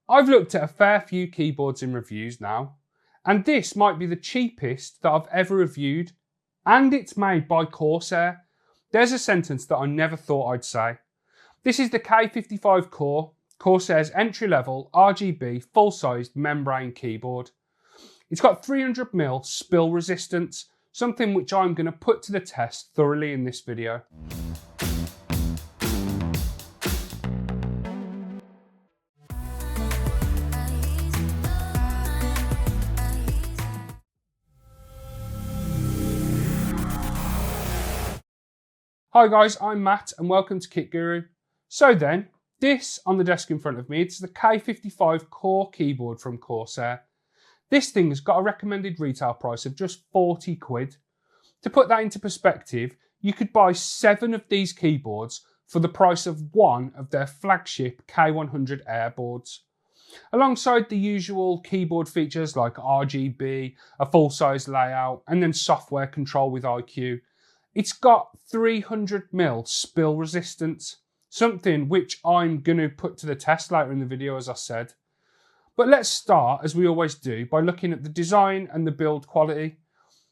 I've looked at a fair few keyboards in reviews now, and this might be the cheapest that I've ever reviewed, and it's made by Corsair. There's a sentence that I never thought I'd say. This is the K55 Core, Corsair's entry-level RGB full-sized membrane keyboard. It's got 300mm spill resistance, something which I'm going to put to the test thoroughly in this video. Hi guys, I'm Matt and welcome to Kit Guru. So then, this on the desk in front of me, it's the K55 Core keyboard from Corsair. This thing has got a recommended retail price of just 40 quid. To put that into perspective, you could buy 7 of these keyboards for the price of one of their flagship K100 Air boards. Alongside the usual keyboard features like RGB, a full-size layout, and then software control with iCUE, it's got 300mm spill resistance, something which I'm going to put to the test later in the video, as I said. But let's start, as we always do, by looking at the design and the build quality.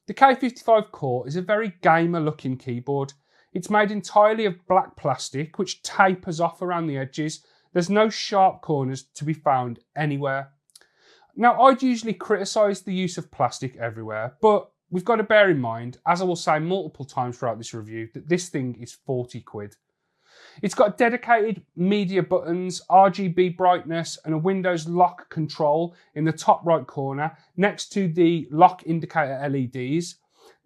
The K55 Core is a very gamer-looking keyboard. It's made entirely of black plastic, which tapers off around the edges. There's no sharp corners to be found anywhere. Now, I'd usually criticise the use of plastic everywhere, but we've got to bear in mind, as I will say multiple times throughout this review, that this thing is 40 quid. It's got dedicated media buttons, RGB brightness, and a Windows lock control in the top right corner next to the lock indicator LEDs.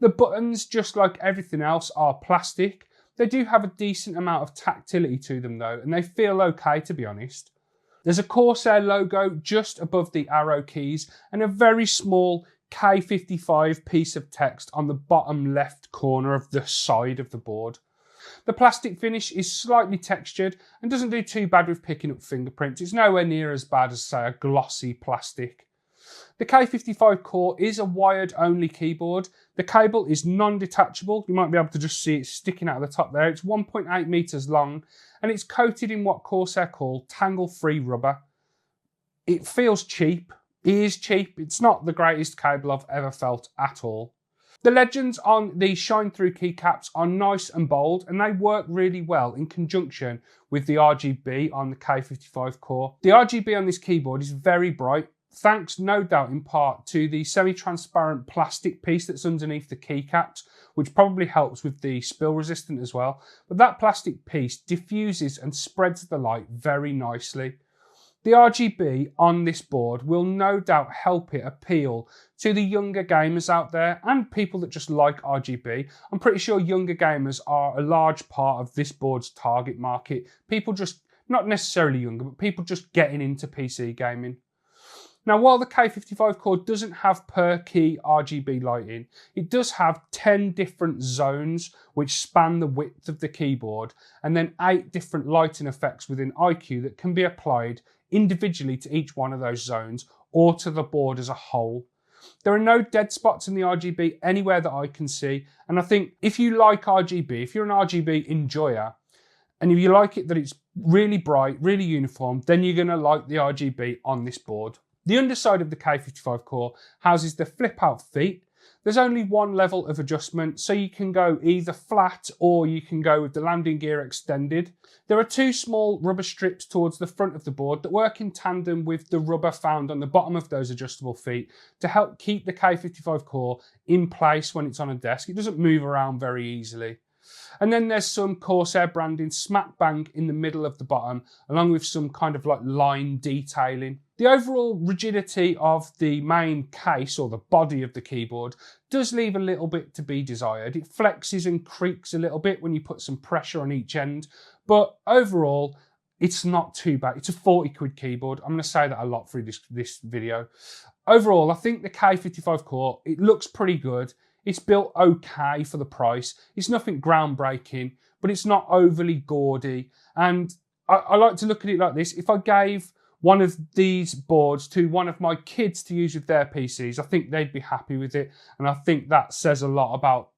The buttons, just like everything else, are plastic. They do have a decent amount of tactility to them though, and they feel okay, to be honest. There's a Corsair logo just above the arrow keys and a very small K55 piece of text on the bottom left corner of the side of the board. The plastic finish is slightly textured and doesn't do too bad with picking up fingerprints. It's nowhere near as bad as, say, a glossy plastic. The K55 Core is a wired only keyboard. The cable is non-detachable. You might be able to just see it sticking out of the top there. It's 1.8 meters long and it's coated in what Corsair call tangle-free rubber. It feels cheap. It is cheap. It's not the greatest cable I've ever felt at all. The legends on the shine-through keycaps are nice and bold, and they work really well in conjunction with the RGB on the K55 Core. The RGB on this keyboard is very bright, thanks no doubt in part to the semi-transparent plastic piece that's underneath the keycaps, which probably helps with the spill resistant as well. But that plastic piece diffuses and spreads the light very nicely. The RGB on this board will no doubt help it appeal to the younger gamers out there and people that just like RGB. I'm pretty sure younger gamers are a large part of this board's target market. People just, not necessarily younger, but people just getting into PC gaming. Now, while the K55 Core doesn't have per key RGB lighting, it does have 10 different zones which span the width of the keyboard, and then 8 different lighting effects within iCUE that can be applied individually to each one of those zones or to the board as a whole. There are no dead spots in the RGB anywhere that I can see, and I think if you like RGB, if you're an RGB enjoyer, and if you like it that it's really bright, really uniform, then you're going to like the RGB on this board. The underside of the K55 Core houses the flip out feet. There's only one level of adjustment, so you can go either flat or you can go with the landing gear extended. There are 2 small rubber strips towards the front of the board that work in tandem with the rubber found on the bottom of those adjustable feet to help keep the K55 Core in place when it's on a desk. It doesn't move around very easily. And then there's some Corsair branding smack bang in the middle of the bottom, along with some kind of like line detailing. The overall rigidity of the main case, or the body of the keyboard, does leave a little bit to be desired. It flexes and creaks a little bit when you put some pressure on each end, but overall, it's not too bad. It's a 40 quid keyboard. I'm going to say that a lot through this video. Overall, I think the K55 Core, it looks pretty good. It's built okay for the price. It's nothing groundbreaking, but it's not overly gaudy. And I like to look at it like this. If I gave one of these boards to one of my kids to use with their PCs, I think they'd be happy with it. And I think that says a lot about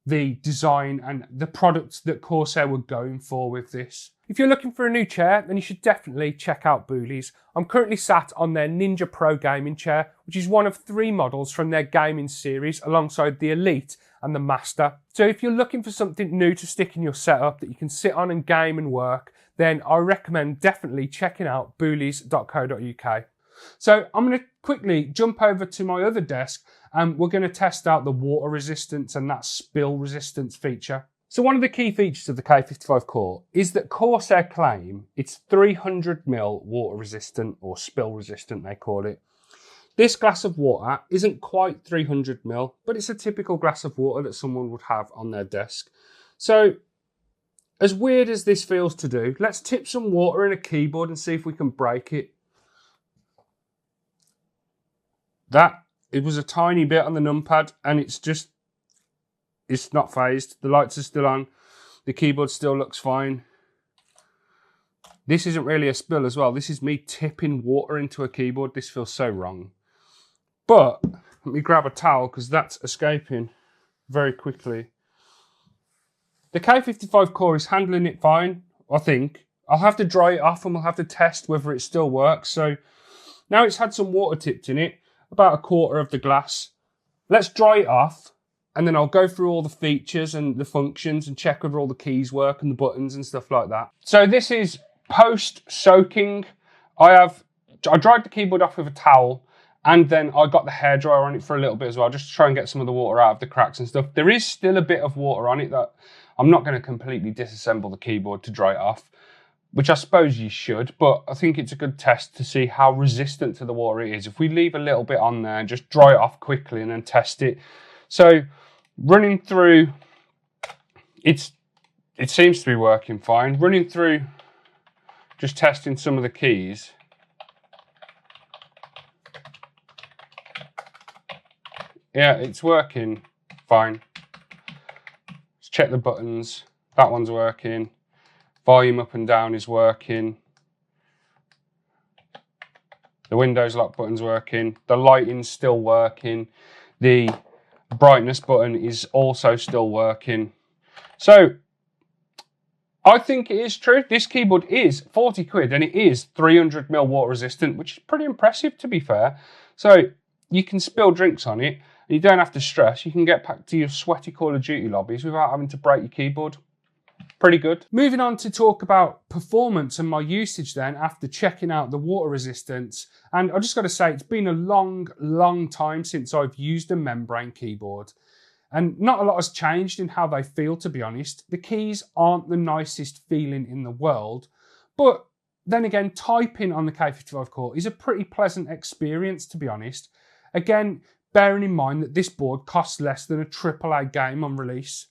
the design and the products that Corsair were going for with this. If you're looking for a new chair, then you should definitely check out Booley's. I'm currently sat on their Ninja Pro gaming chair, which is one of 3 models from their gaming series alongside the Elite and the Master. So if you're looking for something new to stick in your setup that you can sit on and game and work, then I recommend definitely checking out boolies.co.uk. So I'm going to quickly jump over to my other desk and we're going to test out the water resistance and that spill resistance feature. So one of the key features of the K55 Core is that Corsair claim it's 300ml water resistant, or spill resistant they call it. This glass of water isn't quite 300ml, but it's a typical glass of water that someone would have on their desk. So as weird as this feels to do, let's tip some water in a keyboard and see if we can break it. It was a tiny bit on the numpad and it's not phased. The lights are still on. The keyboard still looks fine. This isn't really a spill as well. This is me tipping water into a keyboard. This feels so wrong. But let me grab a towel because that's escaping very quickly. The K55 Core is handling it fine, I think. I'll have to dry it off and we'll have to test whether it still works. So now it's had some water tipped in it, about a quarter of the glass. Let's dry it off. And then I'll go through all the features and the functions and check whether all the keys work and the buttons and stuff like that. So this is post-soaking. I dried the keyboard off with a towel and then I got the hairdryer on it for a little bit as well, just to try and get some of the water out of the cracks and stuff. There is still a bit of water on it that I'm not going to completely disassemble the keyboard to dry it off, which I suppose you should, but I think it's a good test to see how resistant to the water it is. If we leave a little bit on there and just dry it off quickly and then test it. So running through, it seems to be working fine. Running through, just testing some of the keys. Yeah, it's working fine. Let's check the buttons. That one's working. Volume up and down is working. The Windows lock button's working. The lighting's still working. The brightness button is also still working. So I think it is true. This keyboard is 40 quid and it is 300ml water resistant, which is pretty impressive to be fair. So you can spill drinks on it and you don't have to stress. You can get back to your sweaty Call of Duty lobbies without having to break your keyboard. Pretty good. Moving on to talk about performance and my usage then after checking out the water resistance. And I just got to say, it's been a long time since I've used a membrane keyboard. And not a lot has changed in how they feel, to be honest. The keys aren't the nicest feeling in the world. But then again, typing on the K55 Core is a pretty pleasant experience, to be honest. Again, bearing in mind that this board costs less than a AAA game on release.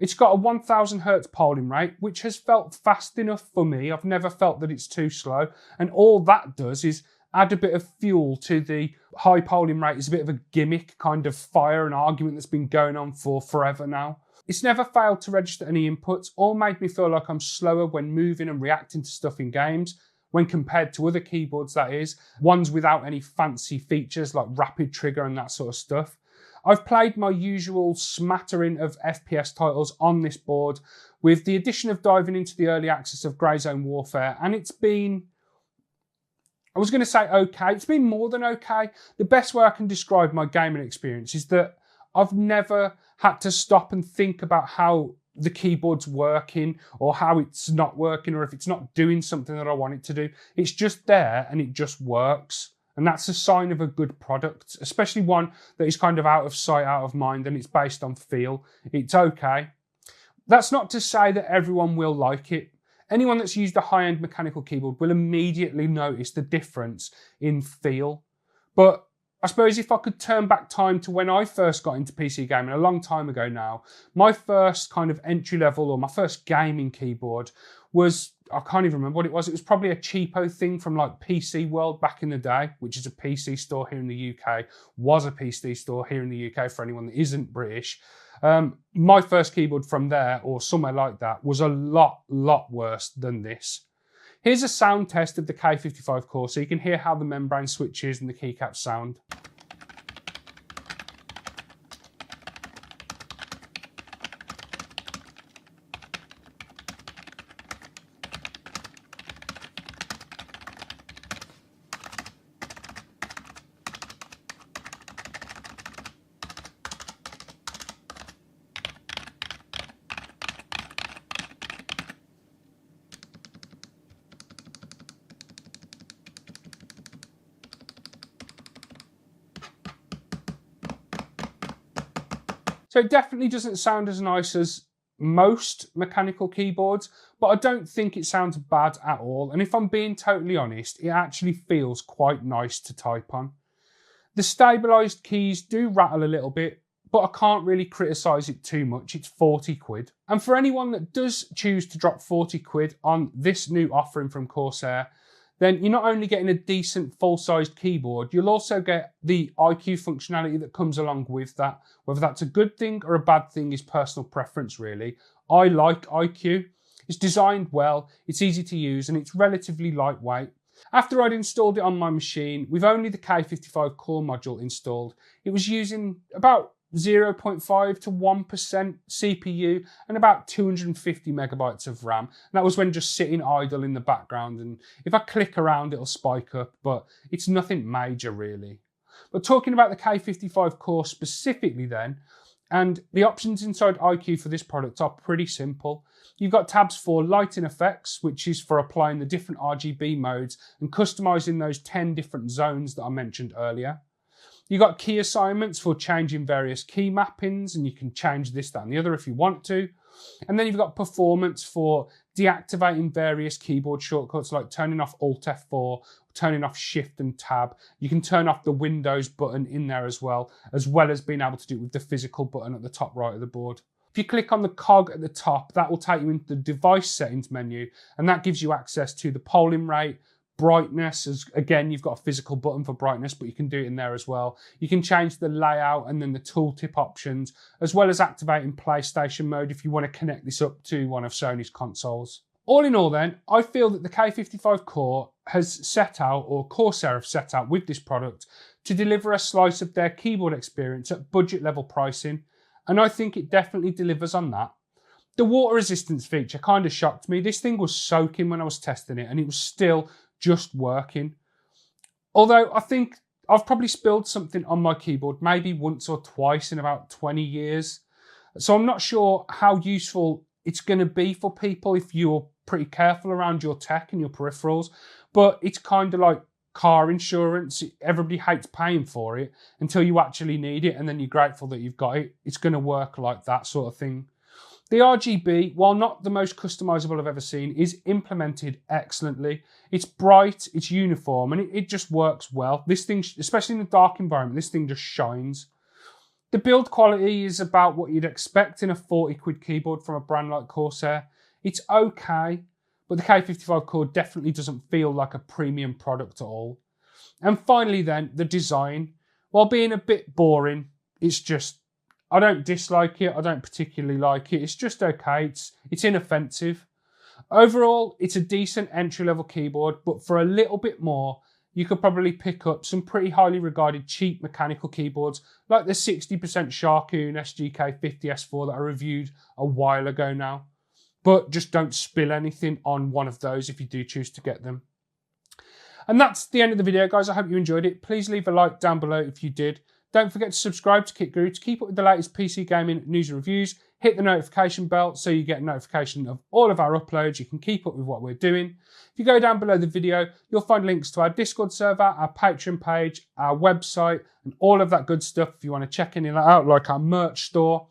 It's got a 1000 Hz polling rate, which has felt fast enough for me. I've never felt that it's too slow. And all that does is add a bit of fuel to the high polling rate. It's a bit of a gimmick kind of fire and argument that's been going on for forever now. It's never failed to register any inputs or made me feel like I'm slower when moving and reacting to stuff in games when compared to other keyboards, that is. Ones without any fancy features like rapid trigger and that sort of stuff. I've played my usual smattering of FPS titles on this board with the addition of diving into the early access of Grey Zone Warfare, and it's been, I was going to say okay, it's been more than okay. The best way I can describe my gaming experience is that I've never had to stop and think about how the keyboard's working or how it's not working or if it's not doing something that I want it to do. It's just there and it just works. And that's a sign of a good product, especially one that is kind of out of sight, out of mind, and it's based on feel. It's okay. That's not to say that everyone will like it. Anyone that's used a high-end mechanical keyboard will immediately notice the difference in feel. But I suppose if I could turn back time to when I first got into PC gaming, a long time ago now, my first kind of entry level or my first gaming keyboard was, I can't even remember what it was. It was probably a cheapo thing from like PC World back in the day, which is a PC store here in the UK, was a PC store here in the UK for anyone that isn't British. My first keyboard from there or somewhere like that was a lot worse than this. Here's a sound test of the K55 Core so you can hear how the membrane switches and the keycaps sound. So it definitely doesn't sound as nice as most mechanical keyboards, but I don't think it sounds bad at all. And if I'm being totally honest, it actually feels quite nice to type on. The stabilised keys do rattle a little bit, but I can't really criticise it too much. It's 40 quid. And for anyone that does choose to drop 40 quid on this new offering from Corsair, then you're not only getting a decent full-sized keyboard, you'll also get the iCUE functionality that comes along with that. Whether that's a good thing or a bad thing is personal preference, really. I like iCUE. It's designed well, it's easy to use, and it's relatively lightweight. After I'd installed it on my machine, with only the K55 Core module installed, it was using about 0.5 to 1% CPU and about 250 megabytes of RAM. And that was when just sitting idle in the background, and if I click around it'll spike up, but it's nothing major really. But talking about the K55 Core specifically then, and the options inside iCUE for this product are pretty simple. You've got tabs for lighting effects, which is for applying the different RGB modes and customizing those 10 different zones that I mentioned earlier. You've got key assignments for changing various key mappings, and you can change this, that, and the other if you want to. And then you've got performance for deactivating various keyboard shortcuts, like turning off Alt F4, turning off Shift and Tab. You can turn off the Windows button in there as well as being able to do it with the physical button at the top right of the board. If you click on the cog at the top, that will take you into the device settings menu, and that gives you access to the polling rate, brightness, as again you've got a physical button for brightness, but you can do it in there as well. You can change the layout and then the tooltip options, as well as activating PlayStation mode if you want to connect this up to one of Sony's consoles. All in all then, I feel that the K55 Core has set out, or Corsair have set out with this product, to deliver a slice of their keyboard experience at budget level pricing, and I think it definitely delivers on that. The water resistance feature kind of shocked me. This thing was soaking when I was testing it, and it was still just working. Although I think I've probably spilled something on my keyboard maybe once or twice in about 20 years. So I'm not sure how useful it's going to be for people if you're pretty careful around your tech and your peripherals. But it's kind of like car insurance. Everybody hates paying for it until you actually need it, and then you're grateful that you've got it. It's going to work like that sort of thing. The RGB, while not the most customizable I've ever seen, is implemented excellently. It's bright, it's uniform, and it just works well. This thing, especially in a dark environment, this thing just shines. The build quality is about what you'd expect in a 40 quid keyboard from a brand like Corsair. It's okay, but the K55 Core definitely doesn't feel like a premium product at all. And finally then, the design. While being a bit boring, it's just, I don't dislike it, I don't particularly like it, it's just okay, it's inoffensive. Overall, it's a decent entry-level keyboard, but for a little bit more, you could probably pick up some pretty highly regarded cheap mechanical keyboards, like the 60% Sharkoon SGK50 S4 that I reviewed a while ago now. But just don't spill anything on one of those if you do choose to get them. And that's the end of the video, guys. I hope you enjoyed it. Please leave a like down below if you did. Don't forget to subscribe to Kit Guru to keep up with the latest PC gaming news and reviews. Hit the notification bell so you get a notification of all of our uploads. You can keep up with what we're doing. If you go down below the video, you'll find links to our Discord server, our Patreon page, our website, and all of that good stuff if you want to check any of that out, like our merch store.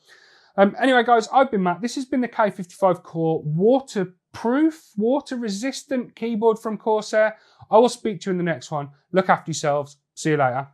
Anyway, guys, I've been Matt. This has been the K55 Core waterproof, water-resistant keyboard from Corsair. I will speak to you in the next one. Look after yourselves. See you later.